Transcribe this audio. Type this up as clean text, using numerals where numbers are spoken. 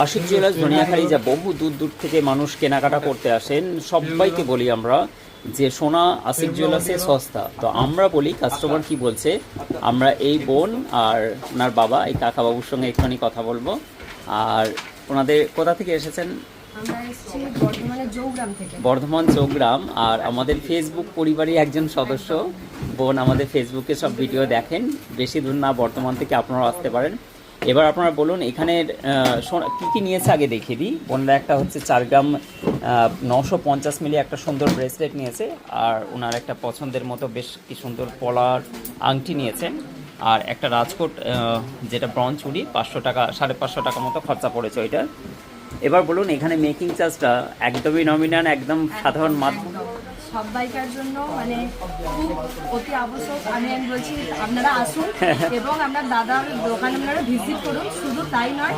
Ashiq jewellers Dhaniakhali যা বহু দূর দূর থেকে মানুষ কেনাকাটা করতে আসেন, সবাইকে বলি আমরা যে সোনা আশিক জুয়েলার্সে সস্তা। তো আমরা বলি কাস্টমার কি বলছে, আমরা এই বোন আর ওনার বাবা এই কাকাবাবুর সঙ্গে একটুখানি কথা বলবো। আর ওনাদের কোথা থেকে এসেছেন? আমরা এসেছি বর্ধমানের জৌগ্রাম থেকে। বর্ধমান চৌগ্রাম। আর আমাদের ফেসবুক পরিবারই একজন সদস্য। বোন আমাদের ফেসবুকে সব ভিডিও দেখেন, বেশি দূর না, বর্ধমান থেকে আপনারা আসতে পারেন। এবার আপনারা বলুন এখানের কী কী নিয়েছে আগে দেখিয়ে দিই। বোনরা একটা হচ্ছে 4 গ্রাম 950 মিলি একটা সুন্দর ব্রেসলেট নিয়েছে, আর ওনার একটা পছন্দের মতো বেশ কি সুন্দর পলার আংটি নিয়েছেন, আর একটা রাজকোট যেটা ব্রঞ্জ চুড়ি 500 টাকা 550 টাকা মতো খরচা পড়েছে ওইটা। এবার বলুন এখানে মেকিং চার্জটা একদমই নমিনাল, একদম সাধারণ মাধ্যম সবাইকার জন্য মানে খুব অতি আবশ্যক। আমি বলছি আপনারা আসুন এবং আপনার দাদার দোকানে আপনারা ভিজিট করুন। শুধু তাই নয়,